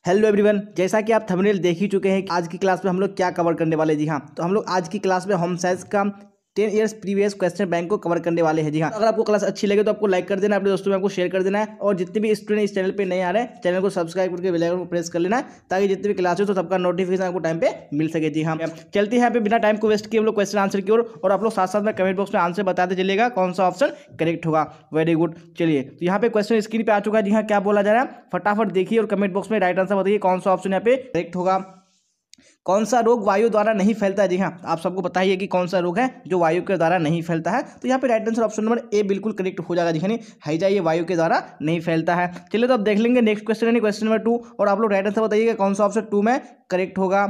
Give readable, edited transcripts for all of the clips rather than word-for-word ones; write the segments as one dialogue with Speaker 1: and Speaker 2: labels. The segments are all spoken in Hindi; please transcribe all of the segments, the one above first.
Speaker 1: हेलो एवरीवन, जैसा कि आप थंबनेल देख ही चुके हैं कि आज की क्लास में हम लोग क्या कवर करने वाले हैं। जी हाँ, तो हम लोग आज की क्लास में होम साइंस का 10 ईयर्स प्रीवियस क्वेश्चन बैंक को कवर करने वाले हैं। जी हाँ, अगर आपको क्लास अच्छी लगे तो आपको लाइक कर देना, अपने दोस्तों में आपको शेयर कर देना है और जितने भी स्टूडेंट इस चैनल पे नहीं आ रहे हैं चैनल को सब्सक्राइब करके बेल आइकन को प्रेस कर लेना है ताकि जितने भी क्लास हो तो सबका नोटिफिकेशन आपको टाइम पे मिल सके। जी हाँ, चलते हैं यहाँ पे बिना टाइम को वेस्ट किए हम लोग क्वेश्चन आंसर की ओर और आप लोग साथ साथ में कमेंट बॉक्स में आंसर बताते चलिएगा कौन सा ऑप्शन करेक्ट होगा। वेरी गुड, चलिए तो यहाँ पे क्वेश्चन स्क्रीन पे आ चुका है। जी हाँ, क्या बोला जा रहा है फटाफट देखिए और कमेंट बॉक्स में राइट आंसर बताइए कौन सा ऑप्शन यहाँ पे करेक्ट होगा। कौन सा रोग वायु द्वारा नहीं फैलता है। जी हाँ, आप सबको पता ही है कि कौन सा रोग है जो वायु के द्वारा नहीं फैलता है। तो यहाँ पे right answer option number A बिल्कुल करेक्ट हो जाएगा। जी हैजा ये वायु के द्वारा नहीं फैलता है। चलिए तो अब देख लेंगे नेक्स्ट क्वेश्चन यानी क्वेश्चन नंबर 2 और आप लोग राइट आंसर बताइएगा कौन सा ऑप्शन 2 में करेक्ट होगा।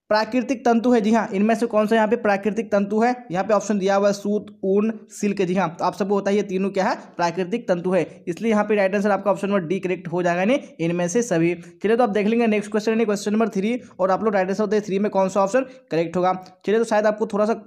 Speaker 1: प्राकृतिक तंतु है। जी हाँ, इनमें से कौन सा यहाँ पे प्राकृतिक तंतु है। यहाँ पे ऑप्शन दिया हुआ है सूत, ऊन, सिल्क। जी हाँ, तो आप सबको बताइए तीनों क्या है प्राकृतिक तंतु है, इसलिए यहाँ पे राइट आंसर आपका ऑप्शन नंबर डी करेक्ट हो जाएगा नहीं इनमें से सभी। चलिए तो आप देख लेंगे नेक्स्ट क्वेश्चन क्वेश्चन नंबर 3 और आप लोग राइट आंसर बताइए 3 में कौन सा ऑप्शन करेक्ट होगा। चलिए तो शायद आपको थोड़ा सा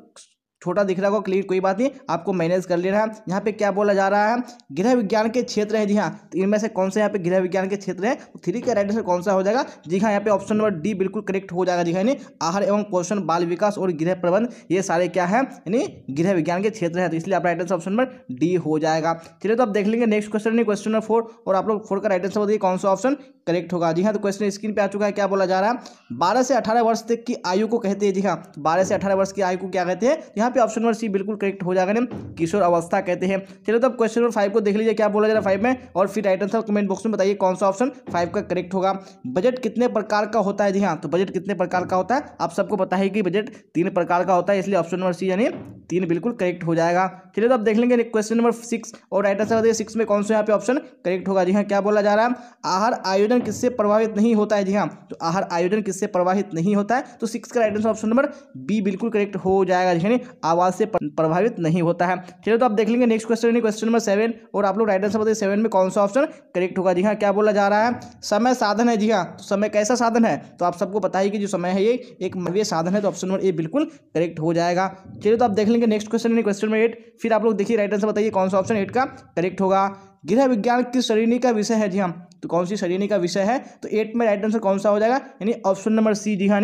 Speaker 1: छोटा दिख रहा होगा, क्लियर कोई बात नहीं, आपको मैनेज कर लेना है। यहाँ पे क्या बोला जा रहा है गृह विज्ञान के क्षेत्र है। जी हाँ, तो इनमें से कौन से यहाँ पे गृह विज्ञान के क्षेत्र है, तो 3 का राइट आंसर कौन सा हो जाएगा। जी हाँ, यहाँ पे ऑप्शन नंबर डी बिल्कुल करेक्ट हो जाएगा। जी हाँ, यानी आहार एवं पोषण, बाल विकास और गृह प्रबंध ये सारे क्या है यानी गृह विज्ञान के क्षेत्र है, तो इसलिए आप right answer option number D हो जाएगा। चलिए तो आप देख लेंगे नेक्स्ट क्वेश्चन क्वेश्चन नंबर 4 और आप लोग 4 का राइट आंसर बताइए कौन सा ऑप्शन करेक्ट होगा। जी हाँ, तो क्वेश्चन स्क्रीन पे आ चुका है। क्या बोला जा रहा है 12 से 18 वर्ष तक की आयु को कहते हैं। जी हाँ, 12 से 18 वर्ष की आयु को क्या कहते हैं, यहाँ पे ऑप्शन नंबर सी बिल्कुल करेक्ट हो जाएगा, किशोर अवस्था कहते हैं। चलिए तो अब क्वेश्चन नंबर 5 को देख लीजिए क्या बोला जा रहा है 5 में और फिर राइट आंसर कमेंट बॉक्स में बताइए कौन सा ऑप्शन 5 का करेक्ट होगा। बजट कितने प्रकार का होता है। जी हाँ, तो बजट कितने प्रकार का होता है, आप सबको पता है कि बजट 3 प्रकार का होता है, इसलिए ऑप्शन नंबर सी यानी 3 बिल्कुल करेक्ट हो जाएगा। चलिए तो अब देख लेंगे क्वेश्चन नंबर 6 और राइट आंसर बताइए 6 में कौन सा यहाँ पे ऑप्शन करेक्ट होगा। जी हाँ, क्या बोला जा रहा है आहार आयोजन किससे प्रभावित नहीं होता है। जी हाँ, तो आहार आयोजन किससे प्रभावित नहीं होता है, तो 6 का right answer option number B बिल्कुल करेक्ट हो जाएगा। जी हाँ, आवाज से प्रभावित नहीं होता है। चलिए तो आप देख लेंगे नेक्स्ट क्वेश्चन क्वेश्चन नंबर 7 और आप लोग राइट आंसर बताइए 7 में कौन सा ऑप्शन करेक्ट होगा। जी हाँ, क्या बोला जा रहा है समय साधन है। जी हाँ, तो समय कैसा साधन है, तो आप सबको पता है कि जो समय है ये एक मानवीय साधन है, तो ऑप्शन नंबर ए बिल्कुल करेक्ट हो जाएगा। चलिए तो आप देख लेंगे नेक्स्ट क्वेश्चन क्वेश्चन नंबर 8, फिर आप लोग देखिए राइट आंसर बताइए कौन सा ऑप्शन 8 का करेक्ट होगा। गृह विज्ञान किस श्रेणी का विषय है। जी हाँ, तो कौन सी श्रेणी का विषय है, तो 8 में राइट आंसर कौन सा हो जाएगा, यानी ऑप्शन नंबर सी। जी हाँ,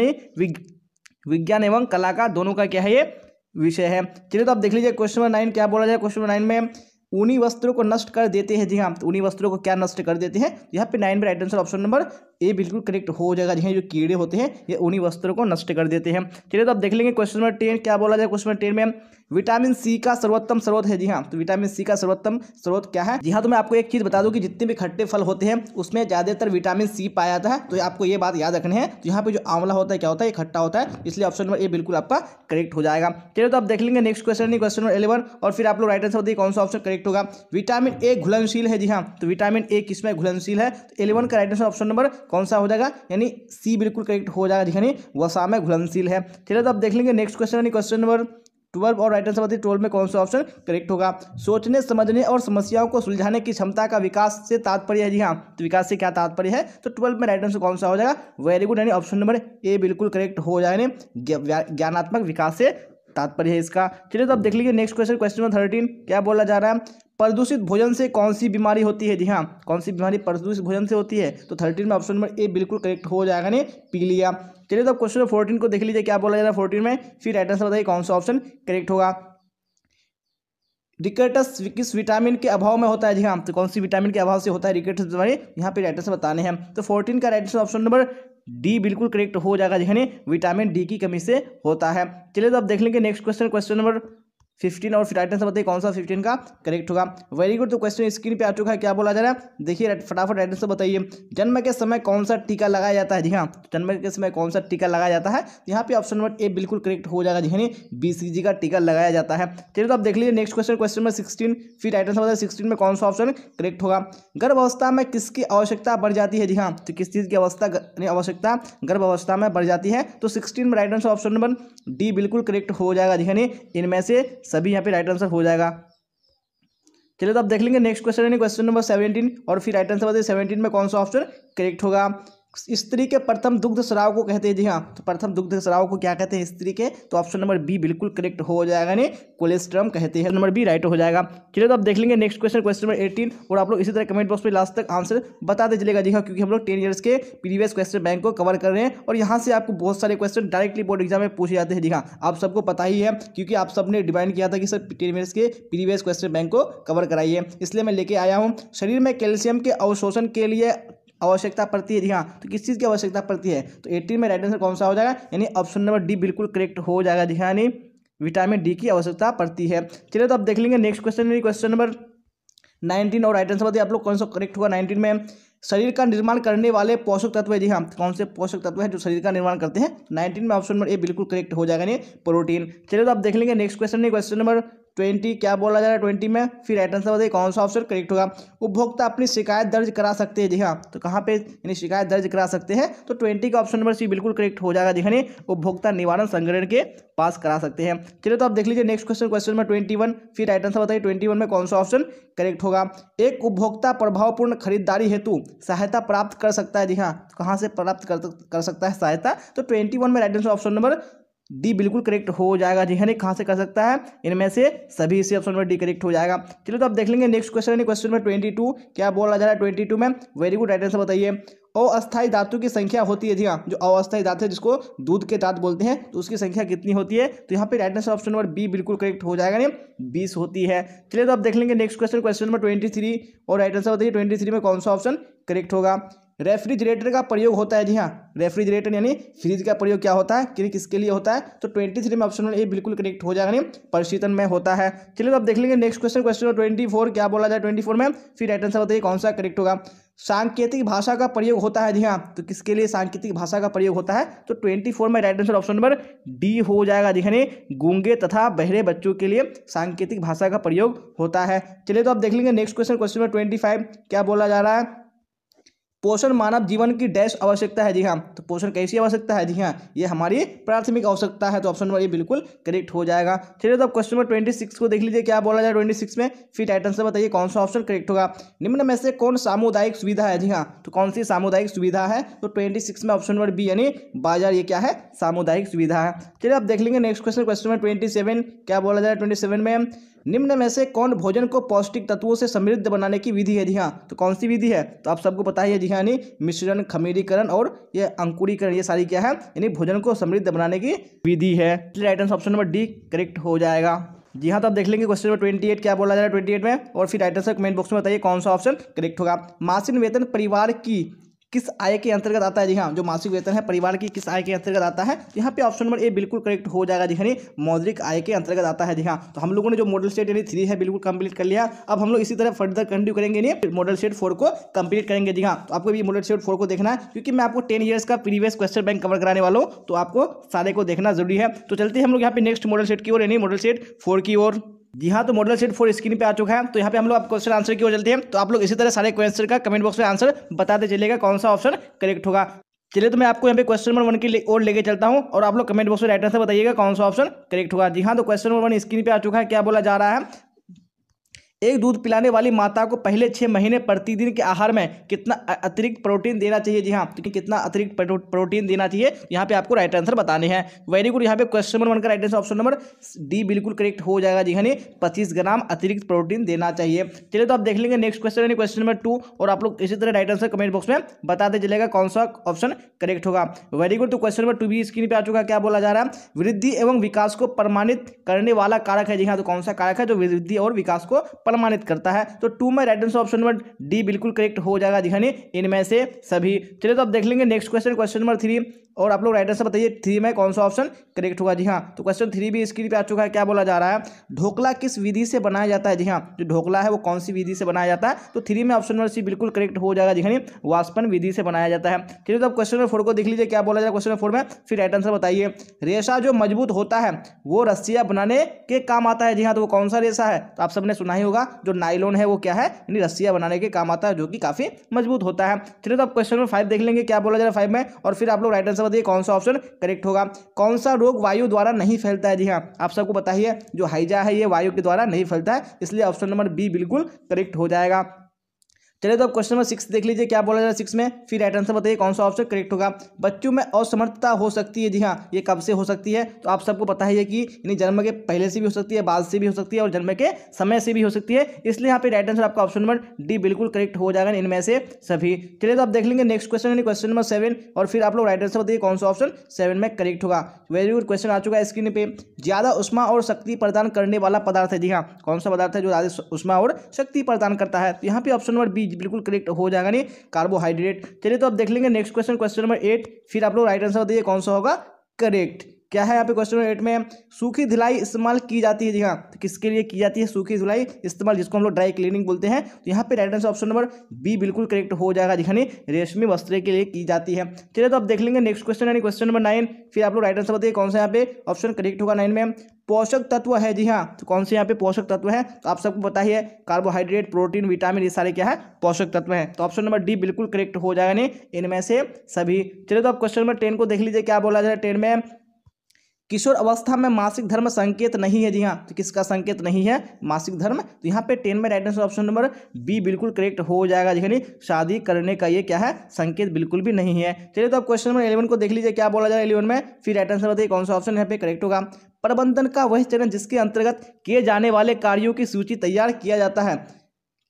Speaker 1: विज्ञान एवं कला का दोनों का क्या है ये विषय है। चलिए तो आप देख लीजिए क्वेश्चन नंबर 9 क्या बोला जाए। क्वेश्चन नंबर 9 में ऊनी वस्त्रों को नष्ट कर देते हैं। जी हाँ, तो ऊनी वस्त्रों को क्या नष्ट कर देते हैं, यहाँ पे 9 में right answer option number A बिल्कुल करेक्ट हो जाएगा। जी हाँ, जो कीड़े होते हैं ये ऊनी वस्त्रों को नष्ट कर देते हैं। चलिए तो आप देख लेंगे क्वेश्चन नंबर 10 क्या बोला जाए। क्वेश्चन नंबर 10 में विटामिन सी का सर्वोत्तम स्रोत है। जी हाँ, तो विटामिन सी का सर्वोत्तम स्रोत क्या है। जी हाँ, तो मैं आपको एक चीज बता दूं कि जितने भी खट्टे फल होते हैं उसमें ज्यादातर विटामिन सी पाया जाता है, तो आपको ये बात याद रखनी है। तो यहाँ पे जो आंवला होता है क्या होता है, ये खट्टा होता है, इसलिए ऑप्शन नंबर ए बिल्कुल आपका करेक्ट हो जाएगा। चलिए तो आप देख लेंगे नेक्स्ट क्वेश्चन क्वेश्चन नंबर 11 और फिर आप लोग राइट आंसर बताइए कौन सा ऑप्शन करेक्ट होगा। विटामिन ए घुलनशील है। जी हाँ, तो विटामिन ए किसमें घुलनशील है, तो 11 का राइट आंसर ऑप्शन नंबर कौन सा हो जाएगा, यानी सी बिल्कुल करेक्ट हो जाएगा। यानी वसा में घुलनशील है। चलिए तो आप देख लेंगे नेक्स्ट क्वेश्चन क्वेश्चन नंबर 12 और राइट आंसर बताइए 12 में कौन सा ऑप्शन करेक्ट होगा। सोचने समझने और समस्याओं को सुलझाने की क्षमता का विकास से तात्पर्य है। जी हाँ, तो विकास से क्या तात्पर्य है, तो 12 में राइट आंसर कौन सा हो जाएगा, वेरी गुड, यानी ऑप्शन नंबर ए बिल्कुल करेक्ट हो जाएगा। ज्ञानात्मक विकास से तात्पर्य है इसका। चलिए तो अब देख लीजिए नेक्स्ट क्वेश्चन क्वेश्चन नंबर 13 क्या बोला जा रहा है प्रदूषित भोजन से कौन सी बीमारी होती है। जी हाँ, कौन सी बीमारी प्रदूषित भोजन से होती है, तो 13 में ऑप्शन नंबर ए बिल्कुल करेक्ट हो जाएगा, नहीं पीलिया। चलिए तो क्वेश्चन नंबर 14 को देख लीजिए क्या बोला जा रहा है 14 में, फिर राइट आंसर बताइए कौन सा ऑप्शन करेक्ट होगा। रिकेटस किस विटामिन के अभाव में होता है। जी हाँ, तो कौन सी विटामिन के अभाव से होता है रिकेटस बीमारी, यहाँ पे राइट आंसर बताने हैं। तो 14 का right answer option number D बिल्कुल करेक्ट हो जाएगा, यानी विटामिन डी की कमी से होता है। चलिए तो अब देख लेंगे नेक्स्ट क्वेश्चन क्वेश्चन नंबर 15 और फिर राइट आंसर बताइए कौन सा 15 का करेक्ट होगा। वेरी गुड, तो क्वेश्चन स्क्रीन पे आ चुका है। क्या बोला जा रहा है देखिए फटाफट राइट आंसर बताइए। जन्म के समय कौन सा टीका लगाया जाता है। जी हाँ, जन्म के समय कौन सा टीका लगाया जाता है, यहाँ पे ऑप्शन नंबर ए बिल्कुल करेक्ट हो जाएगा, यानी BCG का टीका लगाया जाता है। चलिए तो आप देख लीजिए नेक्स्ट क्वेश्चन क्वेश्चन नंबर 16, फिर राइट आंसर बताइए 16 में कौन सा ऑप्शन करेक्ट होगा। गर्भावस्था में किसकी आवश्यकता बढ़ जाती है। जी हाँ, तो किस चीज़ की आवश्यकता गर्भावस्था में बढ़ जाती है, तो 16 में right answer option number D बिल्कुल करेक्ट हो जाएगा, यानी इनमें से सभी यहाँ पे राइट आंसर हो जाएगा। चलिए तो आप देख लेंगे नेक्स्ट क्वेश्चन क्वेश्चन नंबर 17 और फिर राइट आंसर बताइए 17 में कौन सा ऑप्शन करेक्ट होगा। स्त्री के प्रथम दुग्ध स्राव को कहते हैं जी हाँ। तो प्रथम दुग्ध स्राव को क्या कहते हैं? स्त्री के। तो ऑप्शन नंबर बी बिल्कुल करेक्ट हो जाएगा, यानी कोलेस्ट्रम कहते हैं। नंबर बी राइट हो जाएगा। चलिए तो आप देख लेंगे नेक्स्ट क्वेश्चन, क्वेश्चन नंबर 18, और आप लोग इसी तरह कमेंट बॉक्स में लास्ट तक आंसर बताते चलेगा जी हाँ, क्योंकि हम लोग 10 ईयर्स के प्रीवियस क्वेश्चन बैंक को कवर कर रहे हैं और यहाँ से आपको बहुत सारे क्वेश्चन डायरेक्टली बोर्ड एग्जाम में पूछे जाते हैं जी हाँ। आप सबको पता ही है, क्योंकि आप सबने डिमांड किया था कि सर 10 ईयर्स के प्रीवियस क्वेश्चन बैंक को कवर कराइए, इसलिए मैं लेके आया हूँ। शरीर में कैल्शियम के अवशोषण के लिए आवश्यकता पड़ती है जी हाँ। तो किस चीज़ की आवश्यकता पड़ती है? तो 18 में राइट आंसर कौन सा हो जाएगा? यानी ऑप्शन नंबर डी बिल्कुल करेक्ट हो जाएगा जी हाँ, यानी विटामिन डी की आवश्यकता पड़ती है। चलिए तो आप देख लेंगे नेक्स्ट क्वेश्चन, क्वेश्चन नंबर 19, और राइट आंसर बताइए आप लोग कौन सा करेक्ट हुआ। 19 में शरीर का निर्माण करने वाले पोषक तत्व है जी हाँ। कौन से पोषक तत्व है जो शरीर का निर्माण करते हैं? 19 में ऑप्शन नंबर ए बिल्कुल करेक्ट हो जाएगा, नहीं प्रोटीन। चलिए तो आप देख लेंगे नेक्स्ट क्वेश्चन, क्वेश्चन नंबर 20, क्या बोला जा रहा है 20 में? फिर राइट आंसर बताइए कौन सा ऑप्शन करेक्ट होगा। उपभोक्ता अपनी शिकायत दर्ज करा सकते हैं जी हाँ। तो कहाँ पे यानी शिकायत दर्ज करा सकते हैं? तो 20 का ऑप्शन नंबर सी बिल्कुल करेक्ट हो जाएगा जी हाँ, उपभोक्ता निवारण संगठन के पास करा सकते हैं। चलिए तो आप देख लीजिए नेक्स्ट क्वेश्चन, क्वेश्चन नंबर 21, फिर राइट आंसर बताइए 21 में कौन सा ऑप्शन करेक्ट होगा। एक उपभोक्ता प्रभावपूर्ण खरीदारी हेतु सहायता प्राप्त कर सकता है जी हाँ। तो कहाँ से प्राप्त कर सकता है सहायता? तो 21 में right answer option number D बिल्कुल करेक्ट हो जाएगा जी हाँ। कहाँ से कर सकता है? इनमें से सभी से ऑप्शन नंबर डी करेक्ट हो जाएगा। चलिए तो आप देख लेंगे नेक्स्ट क्वेश्चन, क्वेश्चन नंबर 22, क्या बोला जा रहा है 22 में? वेरी गुड, राइट आंसर बताइए। अस्थायी धातु की संख्या होती है जी हाँ। जो अस्थायी धातु है जिसको दूध के दांत बोलते हैं, तो उसकी संख्या कितनी होती है? तो यहाँ पे right answer option number B बिल्कुल करेक्ट हो जाएगा, नहीं 20 होती है। चलिए तो आप देख लेंगे नेक्स्ट क्वेश्चन, क्वेश्चन नंबर 23, और राइट आंसर बताइए 23 में कौन सा ऑप्शन करेक्ट होगा। रेफ्रिजरेटर का प्रयोग होता है जी हाँ। रेफ्रिजरेटर यानी फ्रिज का प्रयोग क्या होता है, कि किसके लिए होता है? तो 23 में ऑप्शन नंबर ए बिल्कुल करेक्ट हो जाएगा, नहीं परिशीतन में होता है। चलिए तो आप देख लेंगे नेक्स्ट क्वेश्चन, क्वेश्चन नंबर 24, क्या बोला जाए 24 में? फिर राइट आंसर बताइए कौन सा करेक्ट होगा। सांकेतिक भाषा का प्रयोग होता है जी हाँ। तो किसके लिए सांकेतिक भाषा का प्रयोग होता है? तो 24 में right answer option number D हो जाएगा जी हाँ, गूंगे तथा बहरे बच्चों के लिए सांकेतिक भाषा का प्रयोग होता है। चलिए तो आप देख लेंगे नेक्स्ट क्वेश्चन, क्वेश्चन नंबर 25, क्या बोला जा रहा है? पोषण मानव जीवन की डैश आवश्यकता है जी हाँ। तो पोषण कैसी आवश्यकता है जी हाँ? ये हमारी प्राथमिक आवश्यकता है। तो ऑप्शन नंबर ये बिल्कुल करेक्ट हो जाएगा। चलिए तो अब क्वेश्चन नंबर 26 को देख लीजिए, क्या बोला जाए 26 में? फिर राइट आंसर बताइए कौन सा ऑप्शन करेक्ट होगा। निम्न में से कौन सामुदायिक सुविधा है जी हाँ। तो कौन सी सामुदायिक सुविधा है? तो 26 में ऑप्शन नंबर बी यानी बाजार, ये क्या है? सामुदायिक सुविधा है। चलिए आप देख लेंगे नेक्स्ट क्वेश्चन, क्वेश्चन नंबर 27, क्या बोला जाए 27 में? निम्न में से कौन भोजन को पौष्टिक तत्वों से समृद्ध बनाने की विधि है जी हाँ। तो कौन सी विधि है? तो आप सबको पता ही है जी हाँ, यानी मिश्रण, खमीरीकरण और ये अंकुरीकरण, ये सारी क्या है? यानी भोजन को समृद्ध बनाने की विधि है। Right answer option number D correct हो जाएगा जी हाँ। तो आप देख लेंगे क्वेश्चन नंबर 28, क्या बोला जा रहा है 28 में? और फिर राइट आंसर कमेंट बॉक्स में बताइए कौन सा ऑप्शन करेक्ट होगा। मासिक वेतन परिवार की किस आय के अंतर्गत आता है जी हाँ। जो मासिक वेतन है परिवार की किस आय के अंतर्गत आता है? यहाँ पे ऑप्शन नंबर ए बिल्कुल करेक्ट हो जाएगा जी हाँ, मौद्रिक आय के अंतर्गत आता है जी हाँ। तो हम लोगों ने जो मॉडल स्टेट यानी 3 है बिल्कुल कंप्लीट कर लिया। अब हम लोग इसी तरह फर्दर कंटिन्यू करेंगे, नहीं मॉडल स्टेट 4 को कंप्लीट करेंगे जी हाँ। तो आपको भी मॉडल स्टेट 4 को देखना है, क्योंकि मैं आपको 10 ईयर्स का प्रीवियस क्वेश्चन बैंक कवर कराने वाला हूँ, तो आपको सारे को देखना जरूरी है। तो चलते हैं हम लोग यहाँ पे नेक्स्ट मॉडल सेट की ओर, यानी मॉडल सेट 4 की ओर। जी हाँ, तो मॉडल सेट 4 स्क्रीन पे आ चुका है। तो यहाँ पे हम लोग आप क्वेश्चन आंसर की ओर चलते हैं। तो आप लोग इसी तरह सारे क्वेश्चन का कमेंट बॉक्स में आंसर बताते चलिएगा कौन सा ऑप्शन करेक्ट होगा। चलिए तो मैं आपको यहाँ पे क्वेश्चन नंबर 1 की ओर लेके चलता हूँ, और आप लोग कमेंट बॉक्स में राइट आंसर बताइएगा कौन सा ऑप्शन करेक्ट होगा। जी हाँ, तो क्वेश्चन नंबर 1 स्क्रीन पे आ चुका है। क्या बोला जा रहा है? एक दूध पिलाने वाली माता को पहले 6 महीने प्रतिदिन के आहार में कितना अतिरिक्त प्रोटीन देना चाहिए जी हाँ। तो कितना अतिरिक्त प्रोटीन देना चाहिए, यहाँ पे आपको राइट आंसर बताने हैं। वेरी गुड, यहाँ पे क्वेश्चन नंबर 1 का right answer option number D बिल्कुल करेक्ट हो जाएगा जी हाँ, 25 ग्राम अतिरिक्त प्रोटीन देना चाहिए। चलिए तो आप देख लेंगे नेक्स्ट क्वेश्चन, क्वेश्चन नंबर 2, और आप लोग इसी तरह राइट आंसर कमेंट बॉक्स में बताते चलेगा कौन सा ऑप्शन करेक्ट होगा। वेरी गुड, तो क्वेश्चन नंबर 2 भी स्क्रीन पे आ चुका है। क्या बोला जा रहा है? वृद्धि एवं विकास को प्रमाणित करने वाला कारक है जी हाँ। तो कौन सा कारक है जो वृद्धि और विकास को प्रमाणित करता है? तो 2 में right answer option number D बिल्कुल करेक्ट हो जाएगा जी हाँ, इनमें से सभी। चलिए तो आप देख लेंगे नेक्स्ट क्वेश्चन, क्वेश्चन नंबर 3, और आप लोग राइट आंसर बताइए 3 में कौन सा ऑप्शन करेक्ट होगा। जी हाँ, तो क्वेश्चन 3 भी स्क्रीन पे आ चुका है। क्या बोला जा रहा है? ढोकला किस विधि से बनाया जाता है? जी हाँ, जो ढोकला है वो कौन सी विधि से बनाया जाता है? तो 3 में ऑप्शन नंबर सी बिल्कुल करेक्ट हो जाएगा जी हाँ, वाष्पन विधि से बनाया जाता है। चलिए तो आप क्वेश्चन नंबर 4 को देख लीजिए। क्या बोला जाए क्वेश्चन नंबर 4 में? फिर राइट आंसर बताइए। रेशा जो मजबूत होता है वो रस्सियां बनाने के काम आता है। जी हाँ, तो वो कौन सा रेशा है? तो आप सबने सुना ही होगा, जो नाइलॉन है वो क्या है, यानी रस्सियां बनाने के काम आता है, जो कि काफी मजबूत होता है। चलिए तो आप क्वेश्चन नंबर 5 देख लेंगे। क्या बोला जा रहा है 5 में? और फिर आप लोग राइट आंसर बताइए कौन सा ऑप्शन करेक्ट होगा। कौन सा रोग वायु द्वारा नहीं फैलता है? जी हाँ, आप सबको पता ही है जो हैजा है ये वायु के द्वारा नहीं फैलता है, इसलिए ऑप्शन नंबर बी बिल्कुल करेक्ट हो जाएगा। चलिए तो अब क्वेश्चन नंबर 6 देख लीजिए क्या बोला जा रहा है 6 में, फिर राइट आंसर बताइए कौन सा ऑप्शन करेक्ट होगा। बच्चों में असमर्थता हो सकती है, जी हाँ, ये कब से हो सकती है, तो आप सबको पता है कि यानी जन्म के पहले से भी हो सकती है, बाद से भी हो सकती है और जन्म के समय से भी हो सकती है, इसलिए यहाँ पे राइट आंसर आपका ऑप्शन नंबर डी बिल्कुल करेक्ट हो जाएगा इनमें से सभी। चलिए तो आप देख लेंगे नेक्स्ट क्वेश्चन यानी क्वेश्चन नंबर 7 और फिर आप लोग राइट आंसर बताइए कौन सा ऑप्शन 7 में करेक्ट होगा। वेरी गुड क्वेश्चन आ चुका है स्क्रीन पे। ज्यादा उष्मा और शक्ति प्रदान करने वाला पदार्थ है, जी हाँ, कौन सा पदार्थ है जो ज्यादा उष्मा और शक्ति प्रदान करता है, तो यहाँ पे ऑप्शन नंबर बी बिल्कुल करेक्ट हो जाएगा नहीं, कार्बोहाइड्रेट। चलिए तो अब देख लेंगे नेक्स्ट क्वेश्चन, क्वेश्चन नंबर 8, फिर आप लोग राइट आंसर बताइए कौन सा होगा करेक्ट। क्या है यहाँ पे क्वेश्चन नंबर 8 में, सूखी धुलाई इस्तेमाल की जाती है, जी हाँ, तो किसके लिए की जाती है सूखी धुलाई इस्तेमाल, जिसको हम लोग ड्राई क्लीनिंग बोलते हैं, तो यहाँ पे right answer option number B बिल्कुल करेक्ट हो जाएगा, जिन्हें रेशमी वस्त्र के लिए की जाती है। चलिए तो अब देख लेंगे नेक्स्ट क्वेश्चन यानी क्वेश्चन नंबर 9, फिर आप लोग राइट आंसर बताइए कौन सा यहाँ पे ऑप्शन करेक्ट होगा 9 में। पोषक तत्व है, जी हाँ, तो कौन से यहाँ पे पोषक तत्व है, तो आप सबको पता ही है कार्बोहाइड्रेट, प्रोटीन, विटामिन, ये सारे क्या है पोषक तत्व हैं, तो ऑप्शन नंबर डी बिल्कुल करेक्ट हो जाएगा नहीं इनमें से सभी। चलिए तो अब क्वेश्चन नंबर 10 को देख लीजिए क्या बोला जा रहा है 10 में, किशोर अवस्था में मासिक धर्म संकेत नहीं है, जी हाँ, तो किसका संकेत नहीं है मासिक धर्म, तो यहाँ पे 10 में right answer option number B बिल्कुल करेक्ट हो जाएगा, जी शादी करने का ये क्या है संकेत बिल्कुल भी नहीं है। चलिए तो अब क्वेश्चन नंबर 11 को देख लीजिए क्या बोला जा रहा है 11 में, फिर राइट आंसर बताइए कौन सा ऑप्शन यहाँ पे करेक्ट होगा। प्रबंधन का वह चरण जिसके अंतर्गत किए जाने वाले कार्यों की सूची तैयार किया जाता है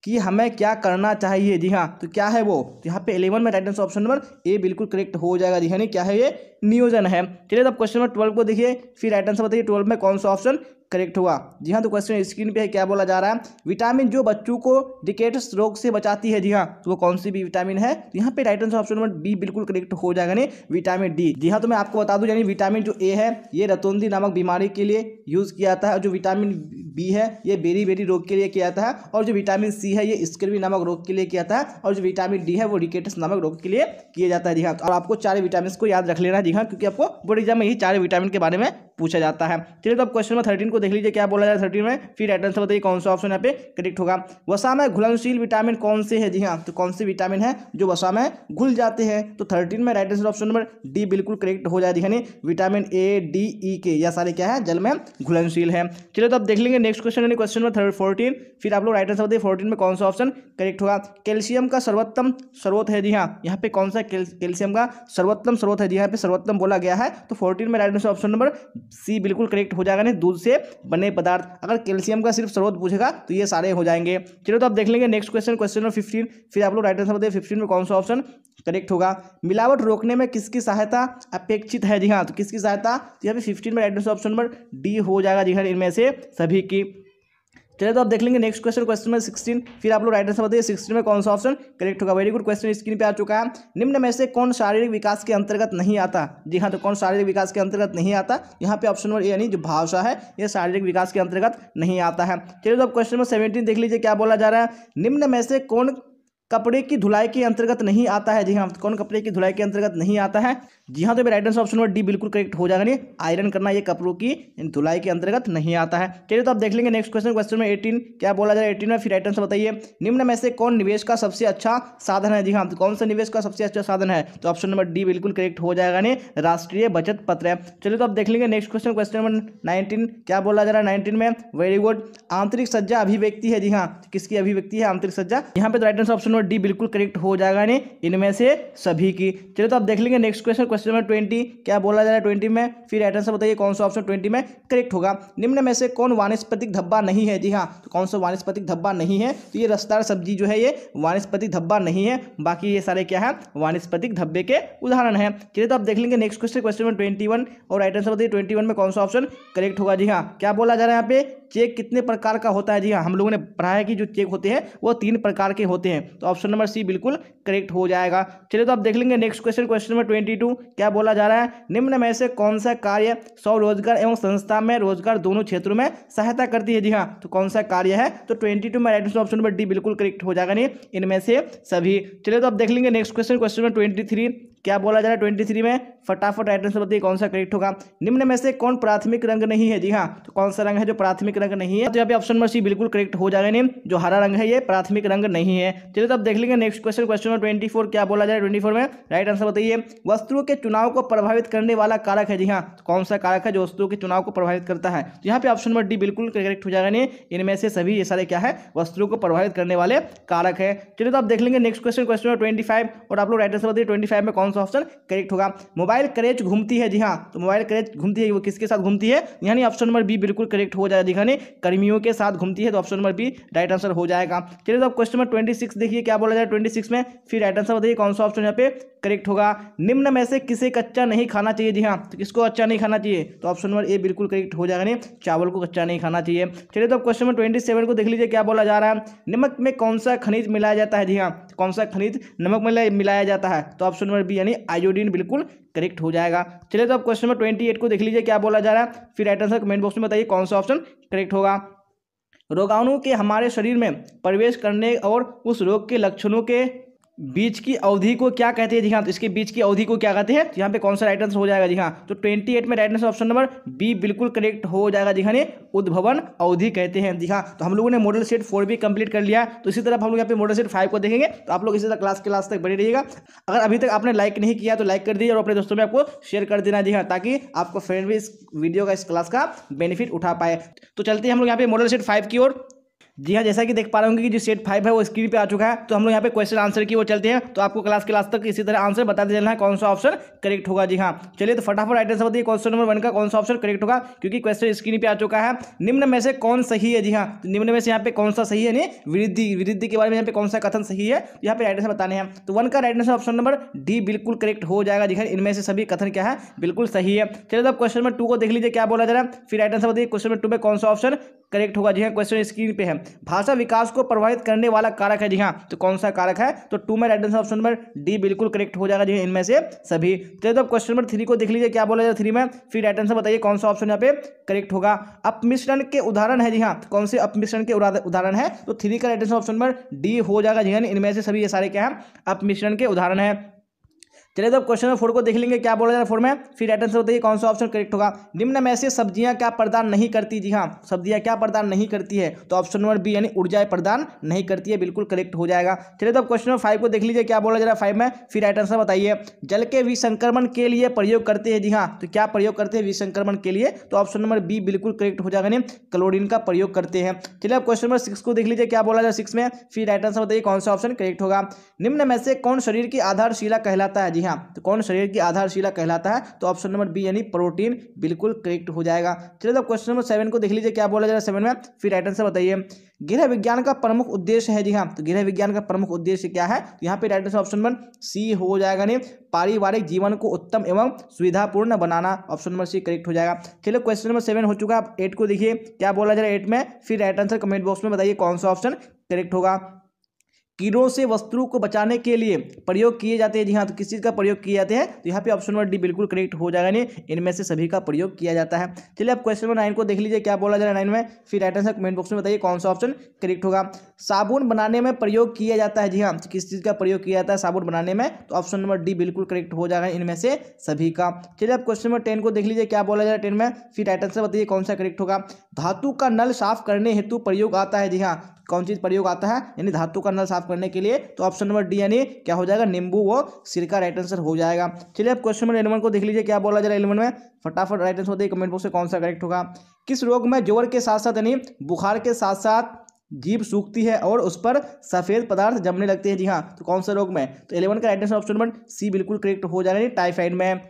Speaker 1: कि हमें क्या करना चाहिए, जी हाँ, तो क्या है वो, तो यहाँ पे 11 में right answer option number A बिल्कुल करेक्ट हो जाएगा, जी हाँ, नहीं क्या है ये नियोजन है। चलिए तो अब क्वेश्चन नंबर 12 को देखिए, फिर राइट आंसर बताइए 12 में कौन सा ऑप्शन करेक्ट हुआ। जी हाँ, तो क्वेश्चन स्क्रीन पे है क्या बोला जा रहा है, विटामिन जो बच्चों को रिकेट्स रोग से बचाती है, जी हाँ, तो वो कौन सी भी विटामिन है, तो यहाँ पे right answer option number B बिल्कुल करेक्ट हो जाएगा नहीं विटामिन डी। जी हाँ, तो मैं आपको बता दूं यानी विटामिन जो ए है ये रतौंधी नामक बीमारी के लिए यूज किया जाता है, और जो विटामिन बी है ये बेरी बेरी रोग के लिए किया जाता है, और जो विटामिन सी है ये स्कर्वी नामक रोग के लिए किया जाता है, और जो विटामिन डी है वो रिकेट्स नामक रोग के लिए किया जाता है, जी हाँ। और आपको 4 विटामिन को याद रख लेना, जी हाँ, क्योंकि आपको बोर्ड एग्जाम में यही 4 विटामिन के बारे में पूछा जाता है। चलिए तो अब क्वेश्चन नंबर 13 को देख लीजिए क्या बोला जाए 13 में, फिर राइट आंसर बताइए कौन सा ऑप्शन यहाँ पे करेक्ट होगा। वसा में घुलनशील विटामिन कौन से है, जी हाँ, तो कौन से विटामिन है जो वसा में घुल जाते हैं, तो 13 में right answer option number D बिल्कुल करेक्ट हो जाएगा, यानी विटामिन ए, डी, ई के यह सारे क्या है जल में घुलनशील है। चलिए तो अब देख लेंगे नेक्स्ट क्वेश्चन यानी क्वेश्चन नंबर 14, फिर आप लोग राइट आंसर बताइए 14 में कौन सा ऑप्शन करेक्ट होगा। कैल्शियम का सर्वोत्तम स्रोत है, जी हाँ, यहाँ पे कौन सा कैल्शियम का सर्वोत्तम स्रोत है, जी यहाँ पे सर्वोत्तम बोला गया है, तो 14 में right answer option number C बिल्कुल करेक्ट हो जाएगा, नहीं दूध से बने पदार्थ, अगर कैल्शियम का सिर्फ स्रोत पूछेगा तो ये सारे हो जाएंगे। चलिए तो आप देख लेंगे नेक्स्ट क्वेश्चन, क्वेश्चन नंबर 15, फिर आप लोग राइट आंसर बताइए 15 में कौन सा ऑप्शन करेक्ट होगा। मिलावट रोकने में किसकी सहायता अपेक्षित है, जी हाँ, तो किसकी सहायता, तो यहाँ पे 15 में right answer option number D हो जाएगा, जी हाँ, इनमें से सभी की। चलिए तो आप देख लेंगे नेक्स्ट क्वेश्चन, क्वेश्चन नंबर 16, फिर आप लोग राइट आंसर बताइए 16 में कौन सा ऑप्शन करेक्ट होगा। वेरी गुड क्वेश्चन स्क्रीन पे आ चुका है। निम्न में से कौन शारीरिक विकास के अंतर्गत नहीं आता, जी हाँ, तो कौन शारीरिक विकास के अंतर्गत नहीं आता, यहाँ पे ऑप्शन नंबर ए यानी जो भाषा है ये शारीरिक विकास के अंतर्गत नहीं आता है। चलिए तो अब क्वेश्चन नंबर 17 देख लीजिए क्या बोला जा रहा है। निम्न में से कौन कपड़े की धुलाई के अंतर्गत नहीं आता है, जी हाँ, तो कौन कपड़े की धुलाई के अंतर्गत नहीं आता है, जी हाँ, तो right answer option number D बिल्कुल करेक्ट हो जाएगा, नहीं आयरन करना ये कपड़ों की धुलाई के अंतर्गत नहीं आता है। चलिए तो आप देख लेंगे नेक्स्ट क्वेश्चन, क्वेश्चन में 18 क्या बोला जाए 18 में, फिर राइट आंसर बताइए। निम्न में से कौन निवेश का सबसे अच्छा साधन है, जी हाँ, तो कौन सा निवेश का सबसे अच्छा साधन है, तो ऑप्शन नंबर डी बिल्कुल करेक्ट हो जाएगा, नहीं राष्ट्रीय बचत पत्र है। चलिए तो आप देख लेंगे नेक्स्ट क्वेश्चन, क्वेश्चन नंबर 19 क्या बोला जा रहा है 19 में। वेरी गुड, आंतरिक सज्जा अभिव्यक्ति है, जी हाँ, किसकी अभिव्यक्ति है आंतरिक सज्जा, यहाँ पे तो right answer option number D बिल्कुल करेक्ट हो जाएगा, नहीं इनमें से सभी की। चलिए तो आप देख लेंगे नेक्स्ट क्वेश्चन, क्वेश्चन नंबर 20 क्या बोला जा रहा है 20 में, फिर राइट आंसर बताइए कौन सा ऑप्शन 20 में करेक्ट होगा। निम्न में से कौन वानस्पतिक धब्बा नहीं है, जी हाँ, तो कौन सा वानस्पतिक धब्बा नहीं है, तो ये रसदार सब्जी जो है ये वानस्पतिक धब्बा नहीं है, बाकी ये सारे क्या है वानस्पतिक धब्बे के उदाहरण है। चलिए तो आप देख लेंगे नेक्स्ट क्वेश्चन, क्वेश्चन नंबर 21 और राइट आंसर बताइए 21 में कौन सा ऑप्शन करेक्ट होगा। जी हाँ, क्या बोला जा रहा है यहाँ पे, चेक कितने प्रकार का होता है, जी हाँ, हम लोगों ने पढ़ा है कि जो चेक होते हैं वो 3 प्रकार के होते हैं, तो ऑप्शन नंबर सी बिल्कुल करेक्ट हो जाएगा। चलिए तो आप देख लेंगे नेक्स्ट क्वेश्चन, क्वेश्चन नंबर 22 क्या बोला जा रहा है। निम्न में से कौन सा कार्य स्वरोजगार एवं संस्था में रोजगार दोनों क्षेत्रों में सहायता करती है, जी हाँ, तो कौन सा कार्य है, तो 22 में right answer option number D बिल्कुल करेक्ट हो जाएगा, नहीं इनमें से सभी। चलिए तो आप देख लेंगे नेक्स्ट क्वेश्चन, क्वेश्चन नंबर 23 क्या बोला जा रहा है 23 में, फटाफट राइट आंसर बताइए कौन सा करेक्ट होगा। निम्न में से कौन प्राथमिक रंग नहीं है, जी हाँ, तो कौन सा रंग है जो प्राथमिक रंग नहीं है, तो यहाँ पे ऑप्शन नंबर सी बिल्कुल करेक्ट हो जाएगा। नहीं, जो हरा रंग है ये प्राथमिक रंग नहीं है। चलिए तो अब देख लेंगे नेक्स्ट क्वेश्चन, क्वेश्चन नंबर 24 क्या बोला जाए 24 में, राइट आंसर बताइए। वस्तुओं के चुनाव को प्रभावित करने वाला कारक है, जी हाँ, तो कौन सा कारक है जो वस्तुओं के चुनाव को प्रभावित करता है, तो यहाँ पे ऑप्शन नंबर डी बिल्कुल करेक्ट हो जाएगा। नहीं, इनमें से सभी ये सारे क्या है, वस्तुओं को प्रभावित करने वाले कारक है। चलिए तो आप देख लेंगे नेक्स्ट क्वेश्चन, क्वेश्चन नंबर 25, और आप लोग राइट आंसर बताइए 25 में कौन सा ऑप्शन करेक्ट होगा। मोबाइल करेज घूमती है, जी हाँ, तो मोबाइल करेज घूमती है, वो किसके साथ घूमती है, यानी ऑप्शन नंबर बी बिल्कुल करेक्ट हो जाएगा। दिखाने कर्मियों के साथ घूमती है, तो option number B right answer हो जाएगा। चलिए तो अब क्वेश्चन नंबर 26 देखिए क्या बोला जाए 26 में, फिर राइट आंसर बताइए कौन सा ऑप्शन यहाँ पे करेक्ट होगा। निम्न में से किसे कच्चा नहीं खाना चाहिए, जी हाँ, तो किसको कच्चा नहीं खाना चाहिए, तो ऑप्शन नंबर ए बिल्कुल करेक्ट हो जाएगा। नहीं, चावल को कच्चा नहीं खाना चाहिए। चलिए तो अब क्वेश्चन नंबर 27 को देख लीजिए क्या बोला जा रहा है। नमक में कौन सा खनिज मिलाया जाता है, जी हाँ, कौन सा खनिज नमक में मिलाया जाता है, तो ऑप्शन नंबर बी यानी आयोडीन बिल्कुल करेक्ट हो जाएगा। चलिए तो अब क्वेश्चन नंबर 28 को देख लीजिए क्या बोला जा रहा है, फिर राइट आंसर कमेंट बॉक्स में बताइए कौन सा ऑप्शन करेक्ट होगा। रोगाणु के हमारे शरीर में प्रवेश करने और उस रोग के लक्षणों के बीच की अवधि को क्या कहते हैं, जी हाँ, तो इसके बीच की अवधि को क्या कहते हैं, तो यहाँ पे कौन सा राइट आंसर हो जाएगा, जी हाँ, तो 28 में right answer option number B बिल्कुल करेक्ट हो जाएगा। जी हाँ, उद्भवन अवधि कहते हैं। जी हाँ, तो हम लोगों ने मॉडल सेट 4 भी कंप्लीट कर लिया, तो इसी तरह हम लोग यहाँ पे मॉडल सेट 5 को देखेंगे। तो आप लोग इसी तरह क्लास तक बने रहिएगा। अगर अभी तक आपने लाइक नहीं किया तो लाइक कर दीजिए और अपने दोस्तों में आपको शेयर कर देना, जी हाँ, ताकि आपको फ्रेंड भी इस वीडियो का, इस क्लास का बेनिफिट उठा पाए। तो चलते हैं हम लोग यहाँ पे मॉडल सेट 5 की ओर। जी हाँ, जैसा कि देख पा रहे होंगे कि जो सेट 5 है वो स्क्रीन पे आ चुका है। तो हम लोग यहाँ पे क्वेश्चन आंसर की ओर चलते हैं। तो आपको क्लास तक इसी तरह आंसर बताते चलना है कौन सा ऑप्शन करेक्ट होगा। जी हाँ, चलिए तो फटाफट राइट आंसर बताइए क्वेश्चन नंबर 1 का कौन सा ऑप्शन करेक्ट होगा, क्योंकि क्वेश्चन स्क्रीन पे आ चुका है। निम्न में से कौन सही है, जी हाँ, तो निम्न में से यहाँ पे कौन सा सही है, नहीं वृद्धि के बारे में यहाँ पे कौन सा कथन सही है, यहाँ पे राइट आंसर बताने हैं। तो 1 का right answer option number D बिल्कुल करेक्ट हो जाएगा। जी हाँ, इनमें से सभी कथन क्या है, बिल्कुल सही है। चलिए तो क्वेश्चन नंबर 2 को देख लीजिए क्या बोला जा रहा है, फिर राइट आंसर बताइए क्वेश्चन नंबर 2 में कौन सा ऑप्शन करेक्ट होगा। जी हाँ, क्वेश्चन स्क्रीन पे है। भाषा विकास को प्रभावित करने वाला कारक है, जी हाँ, तो कौन सा कारक है, तो 2 में right answer option number D बिल्कुल करेक्ट हो जाएगा। जी इनमें से सभी। चलिए तो क्वेश्चन नंबर 3 को देख लीजिए क्या बोला जा रहा है 3 में, फिर राइट आंसर बताइए कौन सा ऑप्शन यहाँ पे करेक्ट होगा। अपमिश्रण के उदाहरण है, जी हाँ, कौन से अपमिश्रण के उदाहरण है, तो 3 का right answer option number D हो जाएगा। जी हाँ, इनमें से सभी ये सारे क्या है, अपमिश्रण के उदाहरण है। चलिए तो क्वेश्चन नंबर 4 को देख लेंगे क्या बोला जा रहा है 4 में, फिर राइट आंसर बताइए कौन सा ऑप्शन करेक्ट होगा। निम्न में से सब्जियां क्या प्रदान नहीं करती, जी हाँ, सब्जियां क्या प्रदान नहीं करती है, तो ऑप्शन नंबर बी यानी ऊर्जा प्रदान नहीं करती है, बिल्कुल करेक्ट हो जाएगा। चलिए तो क्वेश्चन नंबर 5 को देख लीजिए क्या बोला जा रहा है 5 में, फिर राइट आंसर बताइए। जल के विसंक्रमण के लिए प्रयोग करते हैं, जी हाँ, तो क्या प्रयोग करते हैं विसंक्रमण के लिए, तो ऑप्शन नंबर बी बिल्कुल करेक्ट हो जाएगा। नहीं, क्लोरीन का प्रयोग करते हैं। चलिए अब क्वेश्चन नंबर 6 को देख लीजिए क्या बोला जा रहा है 6 में, फिर राइट आंसर बताइए कौन सा ऑप्शन करेक्ट होगा। निम्न में से कौन शरीर की आधारशिला कहलाता है, जी हाँ, तो कौन शरीर की आधारशिला कहलाता है, तो ऑप्शन नंबर बी यानी प्रोटीन बिल्कुल करेक्ट हो जाएगा। चलिए तो क्वेश्चन नंबर 7 को देख लीजिए क्या बोला जा रहा है 7 में, फिर राइट आंसर बताइए। गृह विज्ञान का प्रमुख उद्देश्य है, जी हाँ, तो गृह विज्ञान का प्रमुख उद्देश्य क्या है, तो यहाँ पे right answer option number C हो जाएगा। नहीं, पारिवारिक जीवन को उत्तम एवं सुविधापूर्ण बनाना, ऑप्शन नंबर सी करेक्ट हो जाएगा। चलिए क्वेश्चन नंबर 7 हो चुका है। 8 को देखिए क्या बोला जा रहा है 8 में, फिर राइट आंसर कमेंट बॉक्स में बताइए कौन सा ऑप्शन करेक्ट होगा। कीड़ों से वस्तुओं को बचाने के लिए प्रयोग किए जाते हैं, जी हाँ, तो किस चीज़ का प्रयोग किए जाते हैं, तो यहाँ पे ऑप्शन नंबर डी बिल्कुल करेक्ट हो जाएगा। नहीं, इनमें से सभी का प्रयोग किया जाता है। चलिए अब क्वेश्चन नंबर 9 को देख लीजिए क्या बोला जा रहा है 9 में, फिर राइट आंसर कमेंट बॉक्स में बताइए कौन सा ऑप्शन करेक्ट होगा। साबुन बनाने में प्रयोग किया जाता है, जी हाँ, तो किस चीज़ का प्रयोग किया जाता है साबुन बनाने में, तो ऑप्शन नंबर डी बिल्कुल करेक्ट हो जाएगा इनमें से सभी का। चलिए अब क्वेश्चन नंबर 10 को देख लीजिए क्या बोला जा रहा है 10 में, फिर राइट आंसर बताइए कौन सा करेक्ट होगा। धातु का नल साफ करने हेतु प्रयोग आता है, जी हाँ, कौन चीज प्रयोग आता है, यानी धातु का नल साफ करने के लिए, तो ऑप्शन नंबर डी यानी क्या हो जाएगा, नींबू व सिरका राइट आंसर हो जाएगा। चलिए अब क्वेश्चन नंबर 11 को देख लीजिए क्या बोला जा रहा है 11 में, फटाफट राइट आंसर बताइए कमेंट बॉक्स में कौन सा करेक्ट होगा। किस रोग में ज्वर के साथ साथ यानी बुखार के साथ साथ जीभ सूखती है और उस पर सफेद पदार्थ जमने लगते हैं, जी हाँ, तो कौन सा रोग में, तो 11 का right answer option number C बिल्कुल करेक्ट हो जाएगा, टाइफाइड में।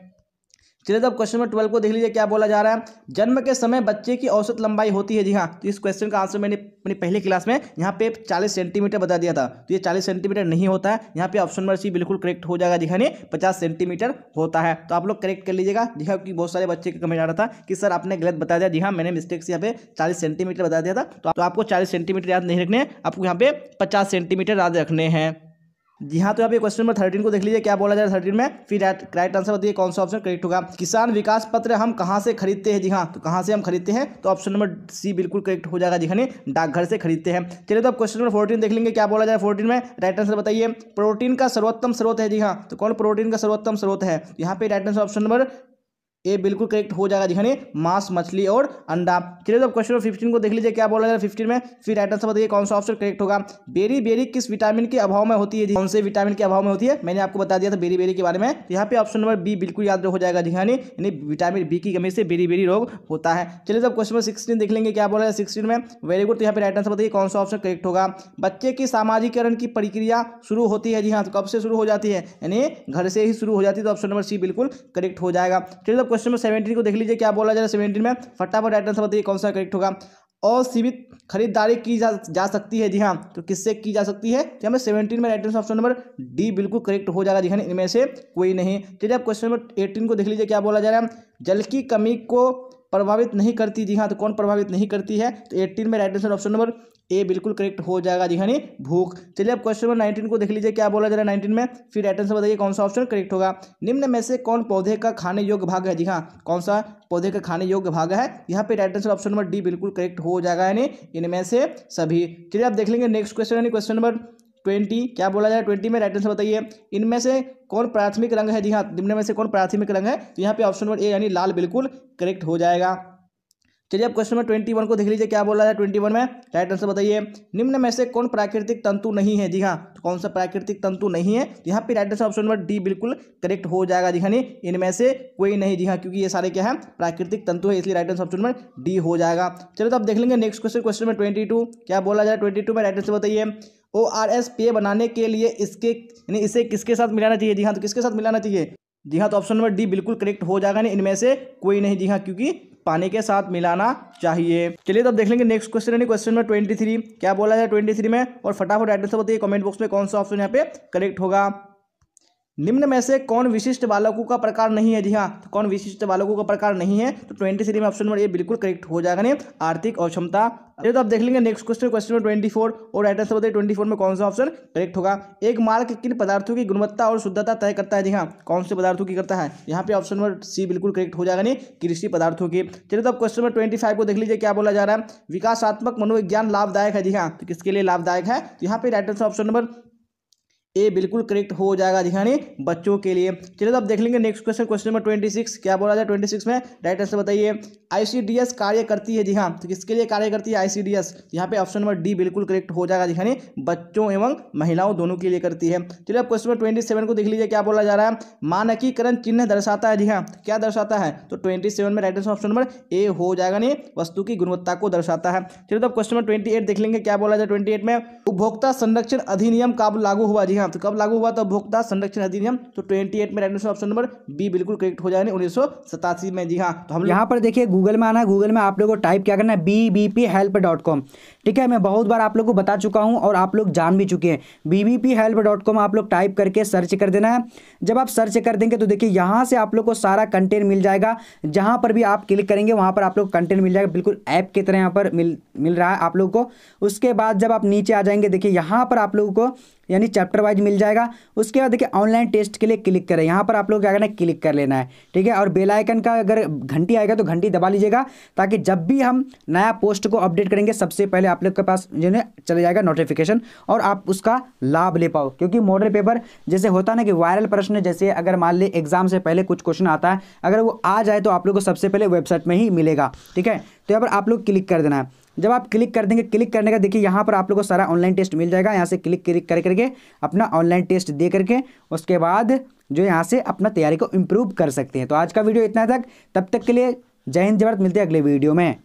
Speaker 1: चलिए तो अब क्वेश्चन नंबर 12 को देख लीजिए क्या बोला जा रहा है। जन्म के समय बच्चे की औसत लंबाई होती है, जी हाँ, तो इस क्वेश्चन का आंसर मैंने अपनी पहली क्लास में यहाँ पे 40 सेंटीमीटर बता दिया था, तो ये 40 सेंटीमीटर नहीं होता है, यहाँ पे ऑप्शन नंबर सी बिल्कुल करेक्ट हो जाएगा। जी हाँ, 50 सेंटीमीटर होता है, तो आप लोग करेक्ट कर लीजिएगा। जी हाँ, क्योंकि बहुत सारे बच्चे का कमेंट आ रहा था कि सर आपने गलत बता दिया। जी हाँ, मैंने मिस्टेक से यहाँ पे 40 सेंटीमीटर बता दिया था, तो आपको 40 सेंटीमीटर याद नहीं रखने, आपको यहाँ पे 50 सेंटीमीटर याद रखने हैं। जी हाँ, तो यहाँ पे क्वेश्चन नंबर 13 को देख लीजिए क्या बोला जा रहा है 13 में। फिर राइट आंसर बताइए कौन सा ऑप्शन करेक्ट होगा। किसान विकास पत्र हम कहाँ से खरीदते हैं? जी हाँ, तो कहाँ से हम खरीदते हैं? तो ऑप्शन नंबर सी बिल्कुल करेक्ट हो जाएगा जी हाँ, डाकघर से खरीदते हैं। चलिए तो अब क्वेश्चन नंबर 14 देख लेंगे क्या बोला जाए 14 में। राइट आंसर बताइए। प्रोटीन का सर्वोत्तम स्रोत है? जी हाँ, तो कौन प्रोटीन का सर्वोत्तम स्रोत है? यहाँ पे right answer option number A बिल्कुल करेक्ट हो जाएगा जी हाँ, मांस, मछली और अंडा। चलिए तो क्वेश्चन नंबर 15 को देख लीजिए क्या बोला जा रहा है 15 में। फिर राइट आंसर बताइए कौन सा ऑप्शन करेक्ट होगा। बेरी बेरी किस विटामिन के अभाव में होती है? कौन से विटामिन के अभाव में होती है? मैंने आपको बता दिया था बेरी बेरी के बारे में। तो यहाँ पे ऑप्शन नंबर बी बिल्कुल याद हो जाएगा जी हाँ, यानी विटामिन बी की कमी से बेरी बेरी रोग होता है। चलिए तो क्वेश्चन नंबर 16 देख लेंगे क्या बोला है 16 में। Very good. तो यहाँ पे राइट आंसर बताइए कौन सा ऑप्शन करेक्ट होगा। बच्चे की सामाजिकरण की प्रक्रिया शुरू होती है? जी हाँ, तो कब से शुरू हो जाती है? यानी घर से ही शुरू हो जाती है। तो ऑप्शन नंबर सी बिल्कुल करेक्ट हो जाएगा। चलिए तो क्वेश्चन नंबर 17 को देख लीजिए क्या बोला जा रहा है 17 में। फटाफट राइट आंसर बताइए कौन सा करेक्ट होगा। असीमित खरीदारी की जा सकती है? जी हाँ, तो किससे की जा सकती है? तो हमें 17 में right answer option number D बिल्कुल करेक्ट हो जाएगा जी हाँ, इनमें से कोई नहीं। चलिए अब क्वेश्चन नंबर 18 को देख लीजिए क्या बोला जा रहा है। जल की कमी को प्रभावित नहीं करती? जी हाँ, तो कौन प्रभावित नहीं करती है? तो 18 में right answer option number A बिल्कुल करेक्ट हो जाएगा जी हाँ, भूख। चलिए अब क्वेश्चन नंबर 19 को देख लीजिए क्या बोला जा रहा है 19 में। फिर राइट आंसर बताइए कौन सा ऑप्शन करेक्ट होगा। निम्न में से कौन पौधे का खाने योग्य भाग है? जी हाँ, कौन सा पौधे का खाने योग्य भाग है? यहाँ पे right answer option number D बिल्कुल करेक्ट हो जाएगा, यानी इनमें से सभी। चलिए आप देख लेंगे नेक्स्ट क्वेश्चन, यानी क्वेश्चन नंबर 20 क्या बोला जाए 20 में। राइट आंसर बताइए इनमें से कौन प्राथमिक रंग है? जी हाँ, निम्न में से कौन प्राथमिक रंग है? तो यहाँ पे ऑप्शन नंबर ए यानी लाल बिल्कुल करेक्ट हो जाएगा। चलिए अब क्वेश्चन नंबर 21 को देख लीजिए क्या बोला है 21 में। राइट आंसर बताइए निम्न में से कौन प्राकृतिक तंतु नहीं है? जी हाँ, तो कौन सा प्राकृतिक तंतु नहीं है? यहाँ पे right answer option number D बिल्कुल करेक्ट हो जाएगा जी हाँ, इनमें से कोई नहीं। जी हाँ, क्योंकि ये सारे क्या है प्राकृतिक तंतु है, इसलिए right answer option number D हो जाएगा। चलो तो अब देख लेंगे नेक्स्ट क्वेश्चन, क्वेश्चन नंबर 22 क्या बोला जाए 22 में। राइट आंसर बताइए ORS पेय बनाने के लिए इसे किसके साथ मिलाना चाहिए? जी हाँ, तो किसके साथ मिलाना चाहिए? जी हाँ, तो ऑप्शन नंबर डी बिल्कुल करेक्ट हो जाएगा, नहीं इनमें से कोई नहीं। जी हाँ, क्योंकि पानी के साथ मिलाना चाहिए। चलिए तो अब देख लेंगे नेक्स्ट क्वेश्चन, यानी क्वेश्चन नंबर 23 क्या बोला जाए 23 में। और फटाफट राइट आंसर बताइए कमेंट बॉक्स में कौन सा ऑप्शन यहाँ पे करेक्ट होगा। निम्न में से कौन विशिष्ट बालकों का प्रकार नहीं है? जी हाँ, तो कौन विशिष्ट बालकों का प्रकार नहीं है? तो 23 में ऑप्शन नंबर ए बिल्कुल करेक्ट हो जाएगा, नहीं आर्थिक अक्षमता। चलिए तो आप देख लेंगे नेक्स्ट क्वेश्चन, क्वेश्चन नंबर 24 और राइट आंसर बताइए 24 में कौन सा ऑप्शन करेक्ट होगा। एक मार्क किन पदार्थों की गुणवत्ता और शुद्धता तय करता है? जी हाँ, कौन से पदार्थों की करता है? यहाँ पे ऑप्शन नंबर सी बिल्कुल करेक्ट हो जाएगा, नहीं कृषि पदार्थों की। चलिए तो आप क्वेश्चन नंबर 25 को देख लीजिए क्या बोला जा रहा है। विकासात्मक मनोविज्ञान लाभदायक है? जी हाँ, तो किसके लिए लाभदायक है? तो यहाँ पे right answer option number A बिल्कुल करेक्ट हो जाएगा जी हाँ, बच्चों के लिए। चलिए तो अब देख लेंगे नेक्स्ट क्वेश्चन, क्वेश्चन नंबर 26 क्या बोला जाए 26 में। राइट आंसर बताइए ICDS कार्य करती है? जी हाँ, तो किसके लिए कार्य करती है ICDS? यहाँ पे ऑप्शन नंबर डी बिल्कुल करेक्ट हो जाएगा जी हाँ, बच्चों एवं महिलाओं दोनों के लिए करती है। चलिए अब क्वेश्चन नंबर 27 को देख लीजिए क्या बोला जा रहा है। मानकीकरण चिन्ह दर्शाता है? जी हाँ, क्या दर्शाता है? तो 27 में right answer option number A हो जाएगा, नहीं वस्तु की गुणवत्ता को दर्शाता है। चलिए तो अब क्वेश्चन नंबर 28 देख लेंगे क्या बोला जाए 28 में। उपभोक्ता संरक्षण अधिनियम कब लागू हुआ? जी हाँ, तो कब लागू हुआ? तो उपभोक्ता संरक्षण अधिनियम तो 28 में right answer option number B बिल्कुल करेक्ट हो जाएगा 1987 में। जी हाँ, तो हम
Speaker 2: यहाँ पर देखिए गूगल में आना है, गूगल में आप लोगों को टाइप क्या करना है bbphelp.com। ठीक है, मैं बहुत बार आप लोग को बता चुका हूँ और आप लोग जान भी चुके हैं। bbphelp.com आप लोग टाइप करके सर्च कर देना है। जब आप सर्च कर देंगे तो देखिए यहाँ से आप लोग को सारा कंटेंट मिल जाएगा। जहाँ पर भी आप क्लिक करेंगे वहाँ पर आप लोग कंटेंट मिल जाएगा, बिल्कुल ऐप की तरह यहाँ पर मिल रहा है आप लोग को। उसके बाद जब आप नीचे आ जाएंगे देखिए यहाँ पर आप लोगों को यानी चैप्टर वाइज मिल जाएगा। उसके बाद देखिए ऑनलाइन टेस्ट के लिए क्लिक करें, यहाँ पर आप लोग क्या करना है क्लिक कर लेना है। ठीक है, और बेल आइकन का अगर घंटी आएगा तो घंटी दबा लीजिएगा, ताकि जब भी हम नया पोस्ट को अपडेट करेंगे सबसे पहले आप लोग के पास जो है चले जाएगा नोटिफिकेशन और आप उसका लाभ ले पाओ। क्योंकि मॉडल पेपर जैसे होता है ना कि वायरल प्रश्न, जैसे अगर मान ले एग्जाम से पहले कुछ क्वेश्चन आता है, अगर वो आ जाए तो आप लोग को सबसे पहले वेबसाइट में ही मिलेगा। ठीक है, तो यहाँ पर आप लोग क्लिक कर देना है। जब आप क्लिक कर देंगे, क्लिक करने का देखिए यहाँ पर आप लोग को सारा ऑनलाइन टेस्ट मिल जाएगा। यहाँ से क्लिक करके अपना ऑनलाइन टेस्ट दे करके उसके बाद जो यहाँ से अपना तैयारी को इम्प्रूव कर सकते हैं। तो आज का वीडियो इतना तक, तब तक के लिए जय हिंद जय भारत, मिलते हैं अगले वीडियो में।